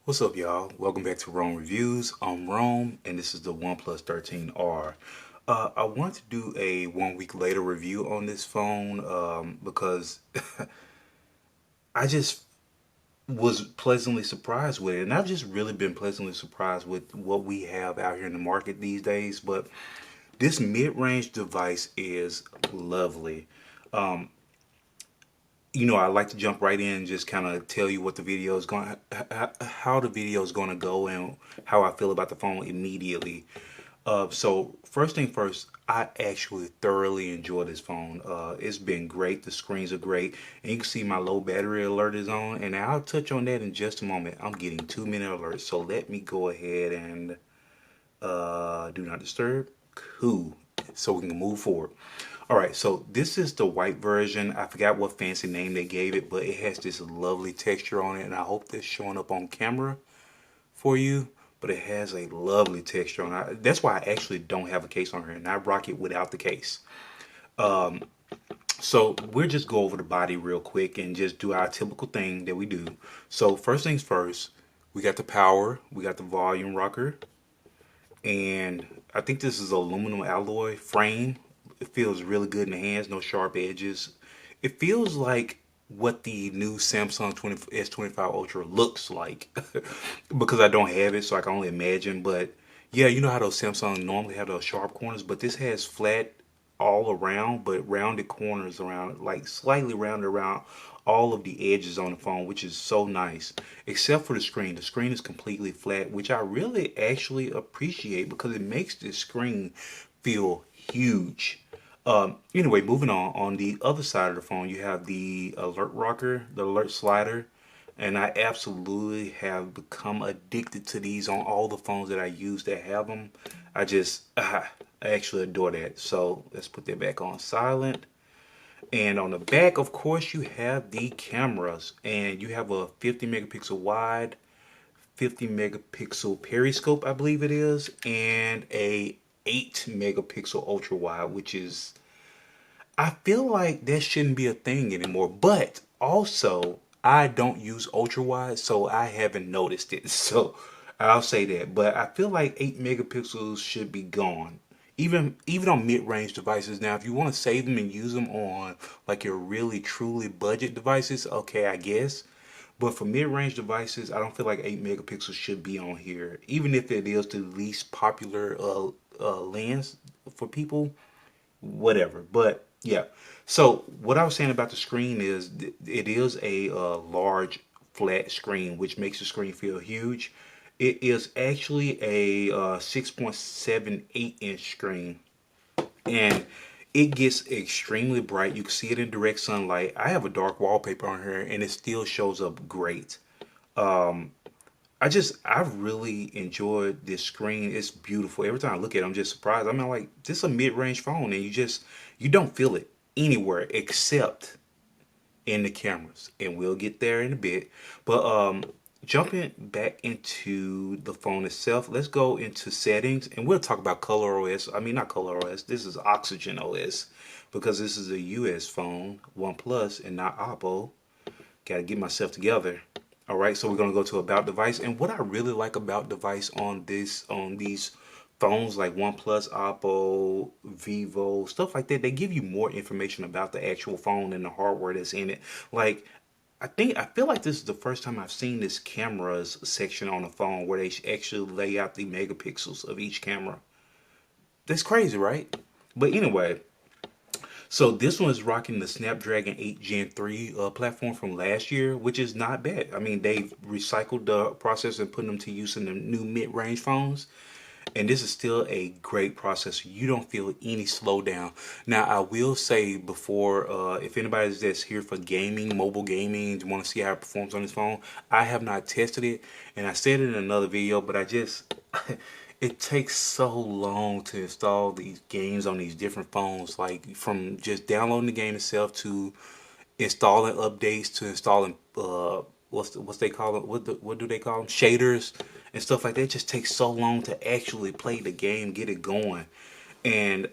What's up, y'all? Welcome back to Rome Reviews. I'm Rome, and this is the OnePlus 13R. I want to do a 1 week later review on this phone because I just was pleasantly surprised with it, and I've just really been pleasantly surprised with what we have out here in the market these days. But this mid-range device is lovely. Um, I like to jump right in and just kind of tell you what the video is going, how the video is going to go, and how I feel about the phone immediately. So first thing first, I actually thoroughly enjoy this phone. It's been great. The screens are great, and you can see my low battery alert is on, and I'll touch on that in just a moment. I'm getting 2 minute alerts, so let me go ahead and do not disturb. Cool. So we can move forward. All right, so this is the white version. I forgot what fancy name they gave it, but it has this lovely texture on it, and I hope that's showing up on camera for you. But it has a lovely texture on it. That's why I actually don't have a case on here, and I rock it without the case. So we'll just go over the body real quick and just do our typical thing that we do. So first things first, we got the power, we got the volume rocker, and I think this is aluminum alloy frame. It feels really good in the hands, no sharp edges. It feels like what the new Samsung S25 Ultra looks like because I don't have it, so I can only imagine. But yeah, you know how those Samsung normally have those sharp corners, but this has flat all around, but rounded corners around, like slightly rounded around all of the edges on the phone, which is so nice. Except for the screen. The screen is completely flat, which I really actually appreciate because it makes the screen feel huge. Anyway, moving on. On the other side of the phone, you have the alert rocker, the alert slider, and I absolutely have become addicted to these on all the phones that I use that have them. I actually adore that. So let's put that back on silent. And on the back, of course, you have the cameras, and you have a 50 megapixel wide, 50 megapixel periscope, I believe it is, and a 8 megapixel ultra wide, which is, I feel like that shouldn't be a thing anymore. But also, I don't use ultra wide, so I haven't noticed it. So I'll say that. But I feel like 8 megapixels should be gone. Even on mid-range devices. Now, if you want to save them and use them on like your really truly budget devices, okay, I guess. But for mid-range devices, I don't feel like 8 megapixels should be on here, even if it is the least popular lens for people, whatever. But yeah, so what I was saying about the screen is it is a large flat screen, which makes the screen feel huge. It is actually a 6.78 inch screen, and it gets extremely bright. You can see it in direct sunlight. I have a dark wallpaper on here, and it still shows up great. I've really enjoyed this screen. It's beautiful. Every time I look at it, I'm just surprised. I mean, like, this is a mid-range phone, and you don't feel it anywhere except in the cameras. And we'll get there in a bit. But jumping back into the phone itself, let's go into settings, and we'll talk about Color OS. I mean, not Color OS. This is Oxygen OS because this is a US phone, OnePlus, and not Oppo. Got to get myself together. All right, so we're gonna go to about device, and what I really like about device on these phones like OnePlus, Oppo, Vivo, stuff like that, they give you more information about the actual phone and the hardware that's in it. Like, I feel like this is the first time I've seen this cameras section on a phone where they actually lay out the megapixels of each camera. That's crazy, right? But anyway, so this one is rocking the Snapdragon 8 Gen 3 platform from last year, which is not bad. I mean, they've recycled the processor and put them to use in the new mid-range phones. And this is still a great processor. You don't feel any slowdown. Now, I will say before, if anybody's that's here for gaming, mobile gaming, want to see how it performs on this phone, I have not tested it. And I said it in another video, but it takes so long to install these games on these different phones. Like from just downloading the game itself to installing updates to installing what's they call it, what do they call them, shaders and stuff like that. It just takes so long to actually play the game, get it going. And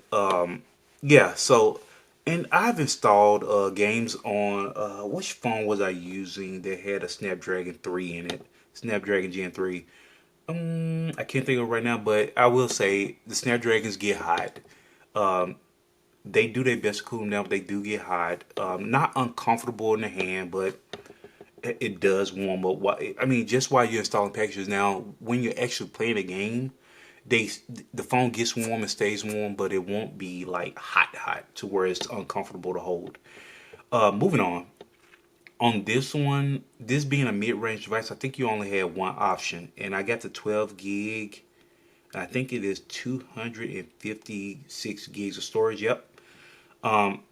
yeah, so, and I've installed games on which phone was I using that had a Snapdragon 3 in it? Snapdragon Gen 3. I can't think of it right now, but I will say the Snapdragons get hot. Um, they do their best to cool them down, but they do get hot. Not uncomfortable in the hand, but it does warm up. I mean, just while you're installing packages now, when you're actually playing a game, they the phone gets warm and stays warm, but it won't be like hot to where it's uncomfortable to hold. Moving on this one, this being a mid-range device, I think you only had one option, and I got the 12 gig. I think it is 256 gigs of storage. Yep. Um,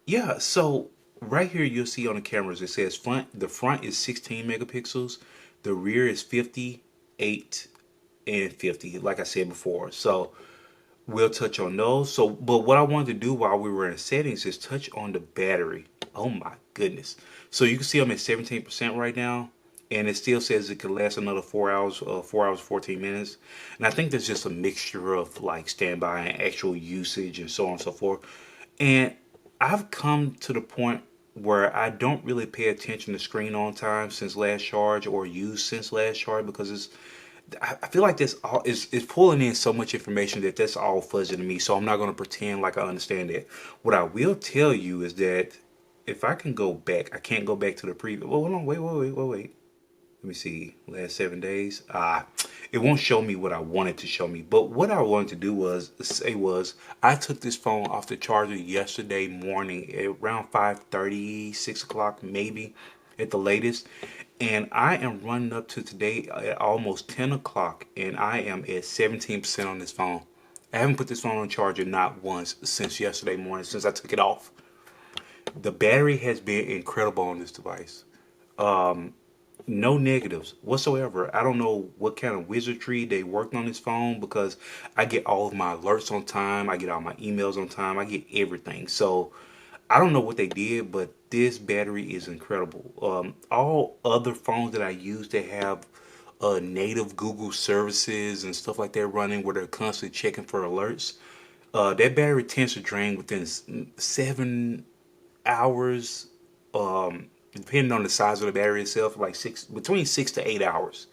yeah. So right here, you'll see on the cameras it says front. The front is 16 megapixels. The rear is 58 and 50. Like I said before. So we'll touch on those. So, but what I wanted to do while we were in settings is touch on the battery. Oh my goodness. So you can see I'm at 17% right now, and it still says it could last another 4 hours, 4 hours, 14 minutes. And I think there's just a mixture of like standby and actual usage and so on and so forth. And I've come to the point where I don't really pay attention to screen on time since last charge or use since last charge because I feel like this all is pulling in so much information that that's all fuzzy to me. So I'm not going to pretend like I understand it. What I will tell you is that if I can go back, I can't go back to the previous. Well, hold on, wait. Let me see. Last 7 days. It won't show me what I wanted to show me. But what I wanted to do was I took this phone off the charger yesterday morning at around 5:30, 6 o'clock maybe at the latest. And I am running up to today at almost 10 o'clock, and I am at 17% on this phone. I haven't put this phone on charger not once since yesterday morning, since I took it off. The battery has been incredible on this device. No negatives whatsoever. I don't know what kind of wizardry they worked on this phone because I get all of my alerts on time. I get all my emails on time. I get everything. So I don't know what they did, but this battery is incredible. All other phones that I use that have native Google services and stuff like that running where they're constantly checking for alerts, that battery tends to drain within 7 hours, depending on the size of the battery itself, like between 6 to 8 hours.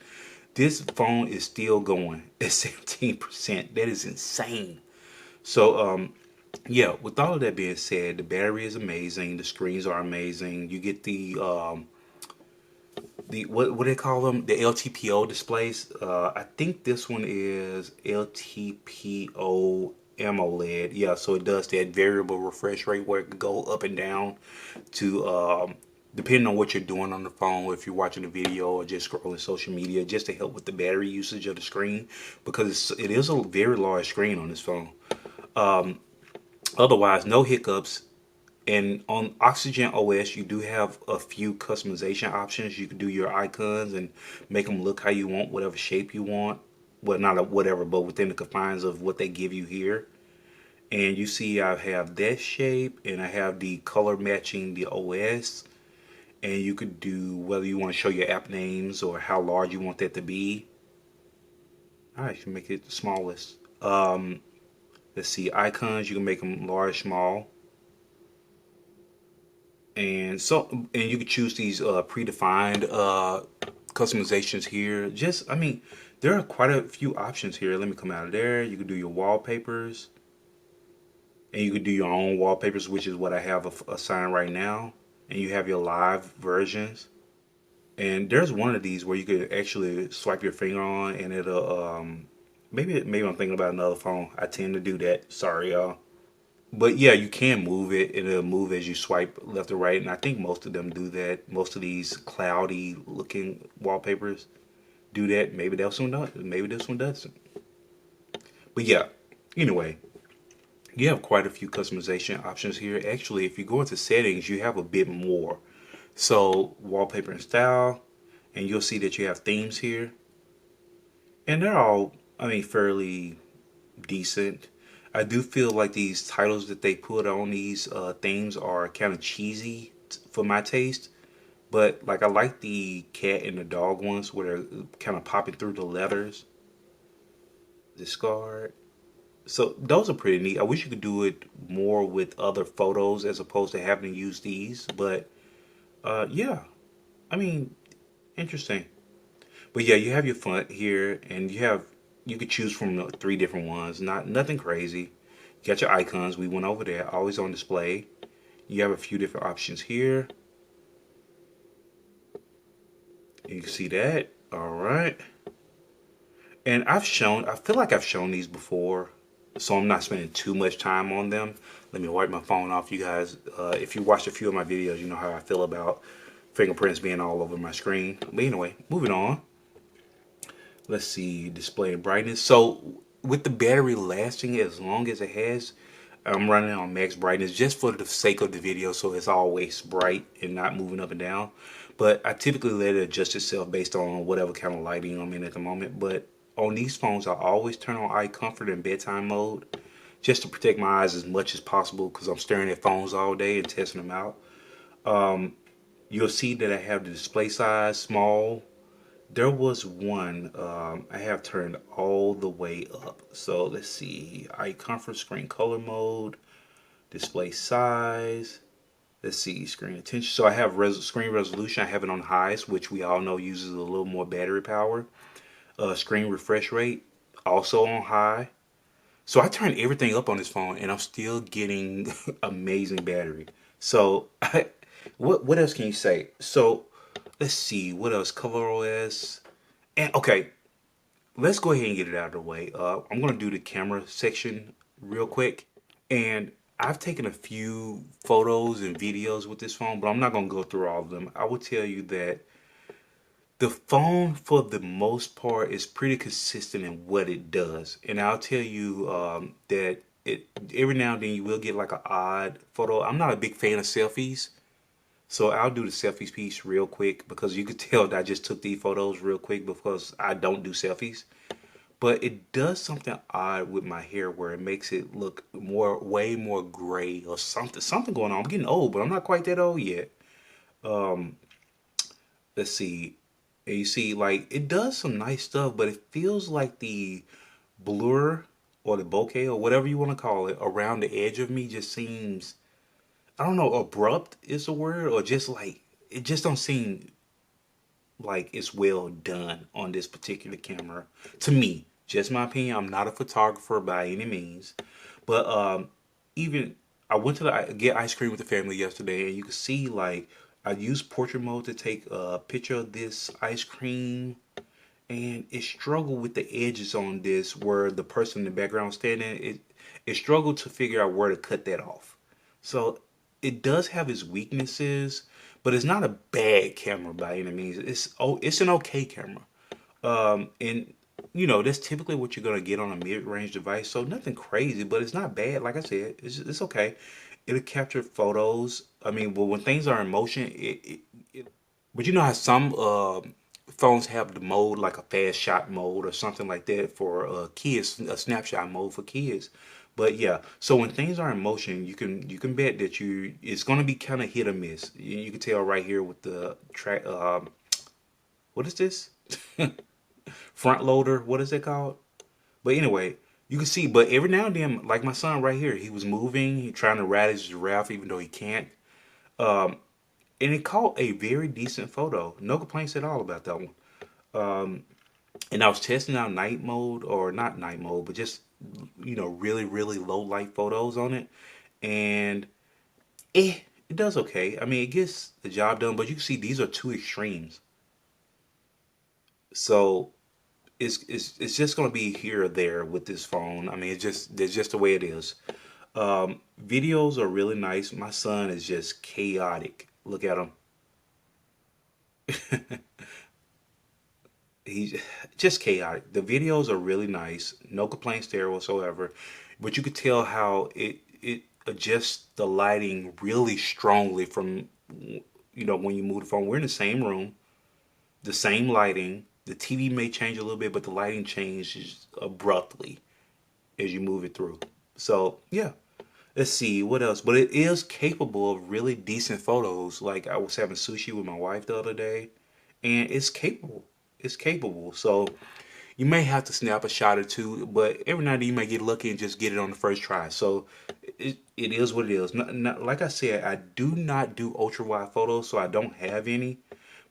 This phone is still going at 17%. That is insane. So, yeah, with all of that being said, the battery is amazing. The screens are amazing. You get the what do they call them? The LTPO displays. I think this one is LTPO AMOLED. Yeah, so it does that variable refresh rate where it can go up and down to depending on what you're doing on the phone, if you're watching a video or just scrolling social media, just to help with the battery usage of the screen because it is a very large screen on this phone. Otherwise, no hiccups. And on Oxygen OS, you do have a few customization options. You can do your icons and make them look how you want, whatever shape you want. Well, not a whatever, but within the confines of what they give you here. And you see I have that shape and I have the color matching the OS. And you could do whether you want to show your app names or how large you want that to be. I can make it the smallest. Let's see, icons, you can make them large, small. And you can choose these predefined customizations here. I mean, there are quite a few options here. Let me come out of there. You can do your wallpapers, and you can do your own wallpapers, which is what I have assigned right now. And you have your live versions. And there's one of these where you could actually swipe your finger on, and it'll maybe I'm thinking about another phone. I tend to do that. Sorry, y'all. But yeah, you can move it, and it'll move as you swipe left or right. And I think most of them do that. Most of these cloudy looking wallpapers do that. Maybe this one does. Maybe this one doesn't. But yeah, anyway, you have quite a few customization options here. Actually, if you go into settings, you have a bit more. So wallpaper and style, and you'll see that you have themes here, and they're all, I mean, fairly decent. I do feel like these titles that they put on these themes are kind of cheesy for my taste. But like I like the cat and the dog ones where they're kind of popping through the letters. Discard. So those are pretty neat. I wish you could do it more with other photos as opposed to having to use these. But yeah, I mean, interesting. But yeah, you have your font here, and you could choose from three different ones. Nothing crazy. You got your icons. We went over there. Always on display. You have a few different options here. You can see that. All right. And I feel like I've shown these before, so I'm not spending too much time on them. Let me wipe my phone off, you guys. If you watched a few of my videos, you know how I feel about fingerprints being all over my screen. But anyway, moving on. Let's see, display and brightness. So with the battery lasting as long as it has, I'm running on max brightness just for the sake of the video, so it's always bright and not moving up and down. But I typically let it adjust itself based on whatever kind of lighting I'm in at the moment. But on these phones, I always turn on eye comfort and bedtime mode just to protect my eyes as much as possible because I'm staring at phones all day and testing them out. You'll see that I have the display size small. There was one I have turned all the way up. So let's see, eye comfort, screen color mode, display size. Let's see, screen attention. So I have screen resolution. I have it on highest, which we all know uses a little more battery power. Screen refresh rate also on high. So I turned everything up on this phone, and I'm still getting amazing battery. So what else can you say? So let's see, what else? Color OS. And okay, let's go ahead and get it out of the way. I'm gonna do the camera section real quick, and I've taken a few photos and videos with this phone, but I'm not gonna go through all of them. I will tell you that the phone, for the most part, is pretty consistent in what it does, and I'll tell you that it every now and then you will get like an odd photo. I'm not a big fan of selfies. So I'll do the selfies piece real quick because you could tell that I just took these photos real quick because I don't do selfies. But it does something odd with my hair where it makes it look way more gray or something going on. I'm getting old, but I'm not quite that old yet. Let's see. And you see, like, it does some nice stuff, but it feels like the blur or the bokeh or whatever you want to call it around the edge of me just seems, I don't know, abrupt is the word, or just like, it just don't seem like it's well done on this particular camera to me. Just my opinion. I'm not a photographer by any means, but even I went to get ice cream with the family yesterday, and you could see like I used portrait mode to take a picture of this ice cream, and it struggled with the edges on this where the person in the background standing. It struggled to figure out where to cut that off. So it does have its weaknesses, but it's not a bad camera by any means. It's an okay camera. And that's typically what you're gonna get on a mid-range device. So nothing crazy, but it's not bad. Like I said, it's okay. It'll capture photos. I mean, well, when things are in motion, but you know how some phones have the mode like a fast shot mode or something like that for kids, a snapshot mode for kids. But yeah, so when things are in motion, you can bet that it's gonna be kind of hit or miss. You can tell right here with the track. What is this? Front loader. What is it called? But anyway, you can see. But every now and then, like my son right here, he was moving. He trying to ride his giraffe, even though he can't. Um, and it caught a very decent photo. No complaints at all about that one. And I was testing out night mode, or not night mode, but just really really low light photos on it, and it does okay. I mean, it gets the job done, but you can see these are two extremes. So it's just gonna be here or there with this phone. I mean, it's just the way it is. Videos are really nice. My son is just chaotic. Look at him. He's just chaotic. The videos are really nice. No complaints there whatsoever. But you could tell how it adjusts the lighting really strongly from when you move the phone. We're in the same room, the same lighting. The TV may change a little bit, but the lighting changes abruptly as you move it through. So yeah. Let's see what else. But it is capable of really decent photos. Like I was having sushi with my wife the other day, and it's capable. It's capable. So you may have to snap a shot or two, but every now and then you may get lucky and just get it on the first try. So it is what it is. Like I said, I do not do ultra wide photos, so I don't have any.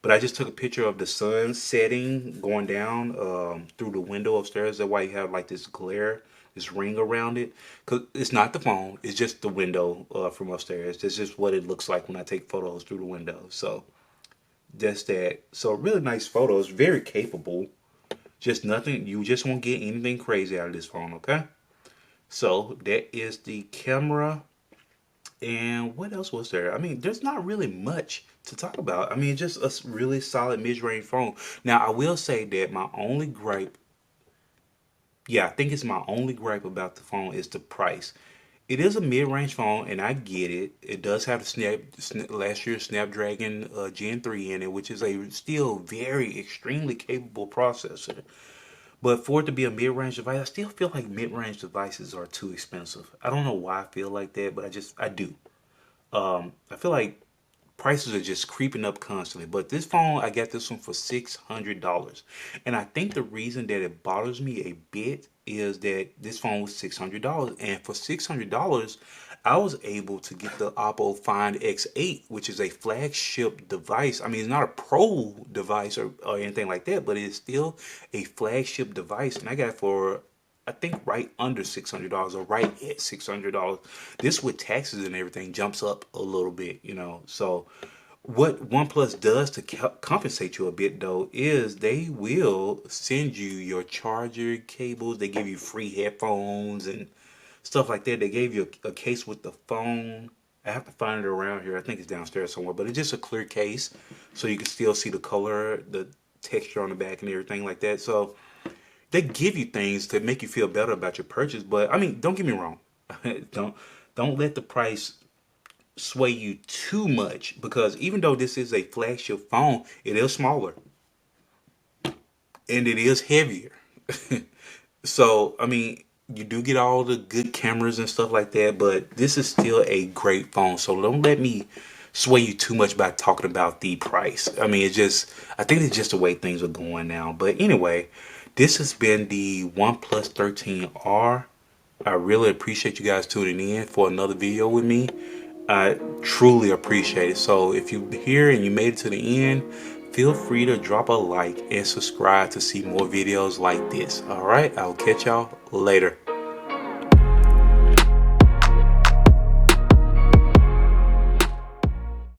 But I just took a picture of the sun setting going down through the window upstairs. That's why you have like this glare, this ring around it. Cause it's not the phone; it's just the window from upstairs. This is what it looks like when I take photos through the window. So just that. So really nice photos, very capable. Just nothing. You just won't get anything crazy out of this phone. Okay. So that is the camera. And what else was there? I mean, there's not really much to talk about. I mean, just a really solid mid-range phone. Now, I will say that my only gripe, yeah, I think it's my only gripe about the phone is the price. It is a mid-range phone, and I get it. It does have the last year's Snapdragon Gen 3 in it, which is a still very extremely capable processor. But for it to be a mid-range device, I still feel like mid-range devices are too expensive. I don't know why I feel like that, but I do. I feel like prices are just creeping up constantly. But this phone, I got this one for $600, and I think the reason that it bothers me a bit is that this phone was $600, and for $600, I was able to get the Oppo Find X8, which is a flagship device. I mean, it's not a pro device or anything like that, but it is still a flagship device, and I got it for I think right under $600 or right at $600. This with taxes and everything jumps up a little bit, you know. So what OnePlus does to compensate you a bit though is they will send you your charger cables. They give you free headphones and stuff like that. They gave you a case with the phone. I have to find it around here. I think it's downstairs somewhere, but it's just a clear case so you can still see the color, the texture on the back and everything like that. So they give you things to make you feel better about your purchase. But I mean, don't get me wrong. don't don't let the price sway you too much, because even though this is a flagship phone, it is smaller and it is heavier. So I mean, you do get all the good cameras and stuff like that, but this is still a great phone. So don't let me sway you too much by talking about the price. I mean, I think it's just the way things are going now. But anyway, this has been the OnePlus 13R. I really appreciate you guys tuning in for another video with me. I truly appreciate it. So if you're here and you made it to the end, feel free to drop a like and subscribe to see more videos like this. All right, I'll catch y'all later.